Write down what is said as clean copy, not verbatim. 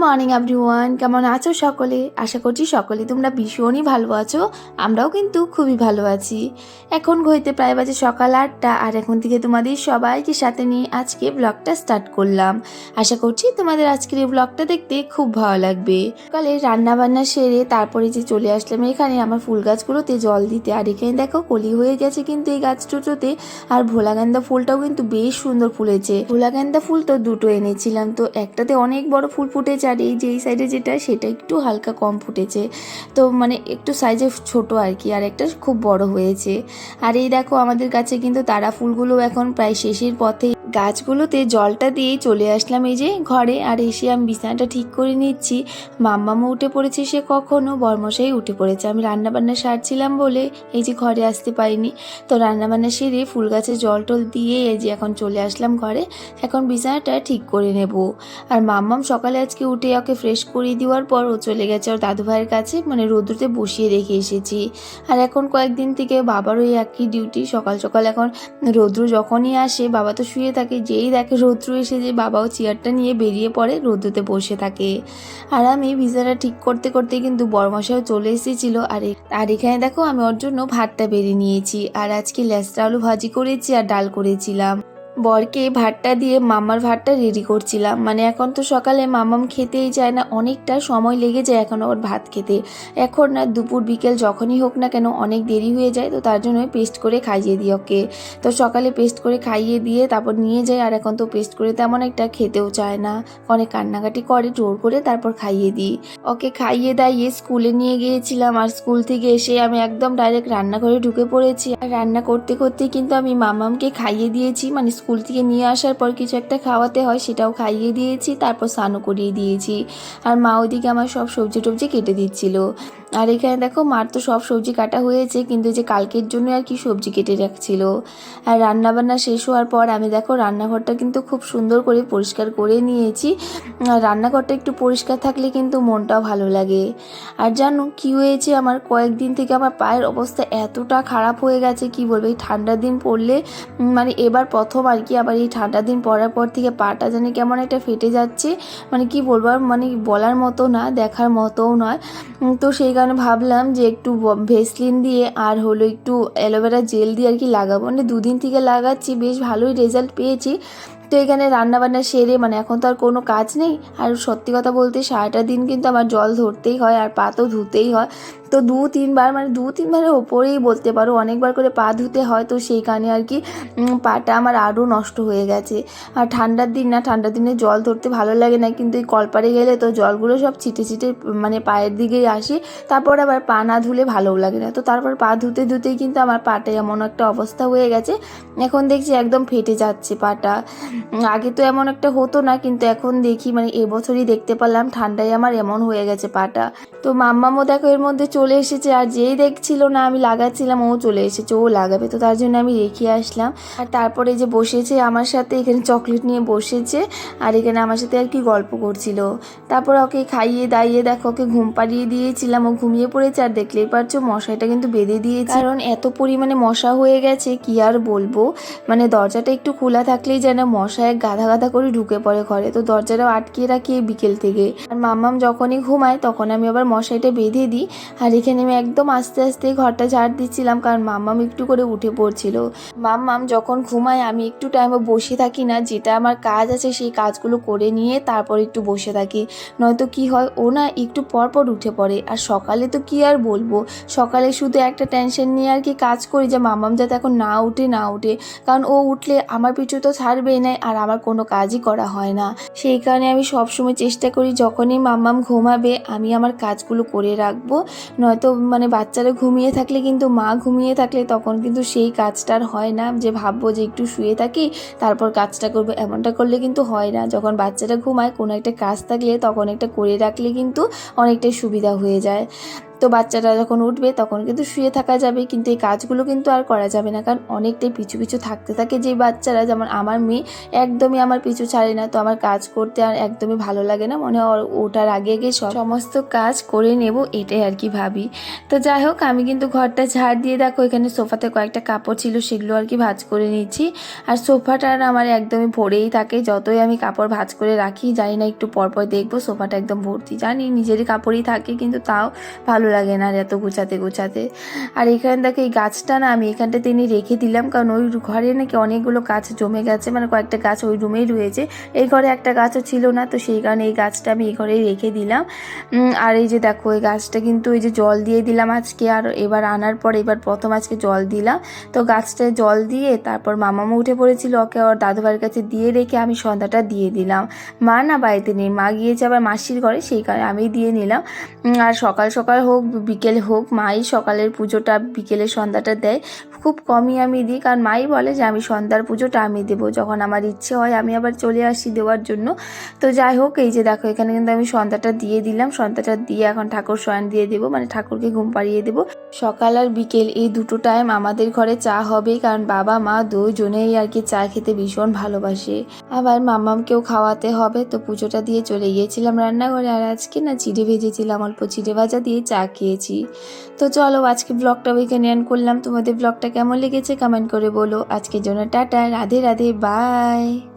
Morning everyone, কেমন আছো সকলে? আশা করছি সকলে তোমরা ভীষণই ভালো আছো। আমরাও কিন্তু খুবই ভালো আছি। এখন ঘড়িতে প্রায় বাজে সকাল 8টা, আর এখন থেকে তোমাদের সবাইকে সাথে নিয়ে আজকে ব্লগটা স্টার্ট করলাম। আশা করছি তোমাদের আজকের এই ব্লগটা দেখতে খুব ভালো লাগবে। সকালে রান্না বান্না সেরে তারপরে যে চলে আসলাম এখানে আমার ফুল গাছগুলোতে জল দিতে। আর এখানে দেখো কলি হয়ে গেছে কিন্তু এই গাছ দুটোতে। আর ভোলা গেন্দা ফুলটাও কিন্তু বেশ সুন্দর ফুলেছে। ভোলা গেন্দা ফুল তো দুটো এনেছিলাম, তো একটাতে অনেক বড় ফুল ফুটেছে, আর এই যে এই সাইডে যেটা সেটা একটু হালকা কম ফুটেছে, তো মানে একটু সাইজে ছোট আর কি, আর একটা খুব বড় হয়েছে। আর এই দেখো আমাদের কাছে কিন্তু তারা ফুলগুলো এখন প্রায় শেষের পথে। গাছগুলোতে জলটা দিয়েই চলে আসলাম এই যে ঘরে, আর এসে আমি বিছানাটা ঠিক করে নিচ্ছি। মাম্মামও উঠে পড়েছে, সে কখনো বরমশাই উঠে পড়েছে। আমি রান্নাবান্না সারছিলাম বলে এই যে ঘরে আসতে পারিনি, তো রান্নাবান্না সেরে ফুল গাছে জল টল দিয়ে এই যে এখন চলে আসলাম ঘরে। এখন বিছানাটা ঠিক করে নেব। আর মাম্মাম সকালে আজকে উঠে ওকে ফ্রেশ করিয়ে দেওয়ার পর ও চলে গেছে ওর দাদু ভাইয়ের কাছে, মানে রোদ্রুতে বসিয়ে রেখে এসেছি। আর এখন কয়েকদিন থেকে বাবারও এই একই ডিউটি, সকাল সকাল এখন রোদ্রু যখনই আসে বাবা তো শুয়ে থাকে, যেই দেখে রোদ্রু এসে যে বাবাও চেয়ারটা নিয়ে বেরিয়ে পড়ে, রোদ্রুতে বসে থাকে। আর আমি বিছানা ঠিক করতে করতে কিন্তু বড়মশাইও চলে এসেছিলো। আর এখানে দেখো আমি ওর জন্য ভাতটা বেড়ে নিয়েছি, আর আজকে লেস্টা আলু ভাজি করেছি আর ডাল করেছিলাম। বরকে ভাতটা দিয়ে মাম্মার ভাতটা রেডি করছিলাম। মানে এখন তো সকালে মাম্মাম খেতেই চায় না, অনেকটা সময় লেগে যায় এখন ওর ভাত খেতে। এখন না দুপুর বিকেল যখনই হোক না কেন অনেক দেরি হয়ে যায়, তো তার জন্য পেস্ট করে খাইয়ে দিই ওকে। তো সকালে পেস্ট করে খাইয়ে দিয়ে তারপর নিয়ে যাই, আর এখন তো পেস্ট করে তেমন একটা খেতেও চায় না, অনেক কান্নাকাটি করে, জোর করে তারপর খাইয়ে দিই ওকে। খাইয়ে দাইয়ে স্কুলে নিয়ে গিয়েছিলাম, আর স্কুল থেকে এসে আমি একদম ডাইরেক্ট রান্নাঘরে ঢুকে পড়েছি। আর রান্না করতে করতে কিন্তু আমি মাম্মামকে খাইয়ে দিয়েছি, মানে স্কুল থেকে নিয়ে আসার পর কিছু একটা খাওয়াতে হয় সেটাও খাইয়ে দিয়েছি, তারপর স্নানও করিয়ে দিয়েছি। আর মা ওইদিকে আমার সব সবজি টবজি কেটে দিচ্ছিল। আর এখানে দেখো মার তো সব সবজি কাটা হয়েছে, কিন্তু যে কালকের জন্য আর কি সবজি কেটে রাখছিল। আর রান্নাবান্না শেষ হওয়ার পর আমি দেখো রান্নাঘরটা কিন্তু খুব সুন্দর করে পরিষ্কার করে নিয়েছি। আর রান্নাঘরটা একটু পরিষ্কার থাকলে কিন্তু মনটাও ভালো লাগে। আর জানো কি হয়েছে, আমার কয়েকদিন থেকে আমার পায়ের অবস্থা এতটা খারাপ হয়ে গেছে কি বলবো। এই ঠান্ডার দিন পড়লে মানে এবার প্রথম আর কি, আবার এই ঠান্ডা দিন পরার পর থেকে পাটা জানি কেমন একটা ফেটে যাচ্ছে, মানে কি বলবো আর, মানে বলার মতো না, দেখার মতোও নয়। তো সেই কারণে ভাবলাম যে একটু ভেসলিন দিয়ে আর হলো একটু অ্যালোভেরা জেল দিয়ে আর কি লাগাবো। মানে দুদিন থেকে লাগাচ্ছি, বেশ ভালোই রেজাল্ট পেয়েছি। তো এখানে রান্নাবান্না সেরে, মানে এখন তো আর কোনো কাজ নেই, আর সত্যি কথা বলতে সারাটা দিন কিন্তু আমার জল ধরতেই হয় আর পা তো ধুতেই হয়। তো দু তিনবারের ওপরেই বলতে পারো, অনেকবার করে পা ধুতে হয়। তো সেই কারণে আর কি পাটা আমার আরও নষ্ট হয়ে গেছে। আর ঠান্ডার দিন না, ঠান্ডার দিনে জল ধরতে ভালো লাগে না, কিন্তু এই কলপারে গেলে তো জলগুলো সব ছিটে ছিটে মানে পায়ের দিকেই আসে। তারপর আবার পা না ধুলে ভালোও লাগে না, তো তারপর পা ধুতেই কিন্তু আমার পাটা এমন একটা অবস্থা হয়ে গেছে, এখন দেখছি একদম ফেটে যাচ্ছে পাটা। আগে তো এমন একটা হতো না, কিন্তু এখন দেখি মানে এবছরই দেখতে পারলাম ঠান্ডায় আমার এমন হয়ে গেছে পাটা। তো মাম্মামও দেখো এর মধ্যে চলে এসেছে, আর যেই দেখছিল না আমি লাগাচ্ছিলাম ও চলে এসেছে, ও লাগাবে, তো তার জন্য আমি রেখে আসলাম। আর তারপরে যে বসেছে আমার সাথে, এখানে চকলেট নিয়ে বসেছে, আর এখানে আমার সাথে আর কি গল্প করছিল। তারপর ওকে খাইয়ে দাইয়ে দেখো ওকে ঘুম পাড়িয়ে দিয়েছিলাম, ও ঘুমিয়ে পড়েছে। আর দেখলেই পারছো মশাটা কিন্তু বেঁধে দিয়েছি, কারণ এত পরিমাণে মশা হয়ে গেছে কি আর বলবো। মানে দরজাটা একটু খোলা থাকলেই যেন মশা এক গাদা গাদা করে ঢুকে পড়ে ঘরে, তো দরজাটাও আটকিয়ে রাখি বিকেল থেকে। আর মাম্মাম যখনই ঘুমায় তখন আমি আবার মশাইটা বেঁধে দিই। আর এখানে আমি একদম আস্তে আস্তে ঘরটা ঝাড় দিচ্ছিলাম, কারণ মাম্মাম একটু করে উঠে পড়ছিল। মাম্মাম যখন ঘুমায় আমি একটু টাইমও বসে থাকি না, যেটা আমার কাজ আছে সেই কাজগুলো করে নিয়ে তারপর একটু বসে থাকি। নয়তো কি হয়, ও না একটু পরপর উঠে পড়ে। আর সকালে তো কি আর বলবো, সকালে শুধু একটা টেনশন নিয়ে আর কি কাজ করি যে মাম্মাম যাতে এখন না উঠে, কারণ ও উঠলে আমার পিছু তো ছাড়বেই না, আর আমার কোনো কাজই করা হয় না। সেই কারণে আমি সবসময় চেষ্টা করি যখনই মাম্মাম ঘুমাবে আমি আমার কাজগুলো করে রাখবো। নয়তো মানে বাচ্চারা ঘুমিয়ে থাকলে, কিন্তু মা ঘুমিয়ে থাকলে তখন কিন্তু সেই কাজটা আর হয় না, যে ভাববো যে একটু শুয়ে থাকি তারপর কাজটা করবো, এমনটা করলে কিন্তু হয় না। যখন বাচ্চারা ঘুমায় কোনো একটা কাজ থাকলে তখন একটা করে রাখলে কিন্তু অনেকটাই সুবিধা হয়ে যায়। তো বাচ্চারা যখন উঠবে তখন কিন্তু শুয়ে থাকা যাবে, কিন্তু এই কাজগুলো কিন্তু আর করা যাবে না, কারণ অনেকটাই পিছু পিছু থাকতে থাকে যে বাচ্চারা, যেমন আমার মেয়ে একদমই আমার পিছু ছাড়ে না। তো আমার কাজ করতে আর একদমই ভালো লাগে না, মনে হয় ওঠার আগে আগে সমস্ত কাজ করে নেব, এটাই আর কি ভাবি। তো যাই হোক, আমি কিন্তু ঘরটা ঝাড় দিয়ে দেখো এখানে সোফাতে কয়েকটা কাপড় ছিল সেগুলো আর কি ভাঁজ করে নিচ্ছি। আর সোফাটা আমার একদমই ভরেই থাকে, যতই আমি কাপড় ভাঁজ করে রাখি জানি না একটু পরপর দেখবো সোফাটা একদম ভর্তি। জানি নিজেরই কাপড়ই থাকে, কিন্তু তাও ভালো লাগে না আর এত গোছাতে গোছাতে। আর এখানে দেখো এই গাছটা না আমি এখানটাতে এনে রেখে দিলাম, কারণ ওই ঘরে নাকি অনেকগুলো গাছ জমে গেছে, মানে কয়েকটা গাছ ওই রুমেই রয়েছে। এই ঘরে একটা গাছও ছিল না, তো সেই কারণে এই গাছটা আমি এই ঘরেই রেখে দিলাম। আর এই যে দেখো এই গাছটা কিন্তু এই যে জল দিয়ে দিলাম আজকে, আর এবার আনার পর এবার প্রথম আজকে জল দিলাম। তো গাছটায় জল দিয়ে তারপর মামামা উঠে পড়েছিল, ওকে ওর দাদুভাইয়ের কাছে দিয়ে রেখে আমি সন্ধ্যাটা দিয়ে দিলাম। মা না বাড়িতে নেই, মা গিয়েছে আবার মাসির ঘরে, সেই কারণে আমি দিয়ে নিলাম। আর সকাল সকাল হোক বিকেল হোক, মাই সকালের পুজোটা বিকেলের সন্ধ্যাটা দেয়। খুব কমই আমি দিই, কারণ মাই বলে যে আমি সন্ধ্যার পুজোটা আমি দেবো, যখন আমার ইচ্ছে হয় আমি আবার চলে আসি দেওয়ার জন্য। তো যাই হোক, এই যে দেখো এখানে কিন্তু আমি সন্ধ্যাটা দিয়ে দিলাম। সন্ধ্যাটা দিয়ে এখন ঠাকুর শয়ন দিয়ে দেবো, মানে ঠাকুরকে ঘুম পাড়িয়ে দেবো। সকাল আর বিকেল এই দুটো টাইম আমাদের ঘরে চা হবে, কারণ বাবা মা দুজনেই আর কি চা খেতে ভীষণ ভালোবাসে। আবার মাম্মামকেও খাওয়াতে হবে। তো পুজোটা দিয়ে চলে গিয়েছিলাম রান্নাঘরে, আর আজকে না চিড়ে ভেজেছিলাম, অল্প চিড়ে ভাজা দিয়ে চা খেয়েছি। তো চলো আজকে ব্লগটা ওইখানে এন্ড করলাম। তোমাদের ব্লগটা কেমন লেগেছে কমেন্ট করে বলো। আজকের জন্য টাটা, রাধে রাধে, বাই।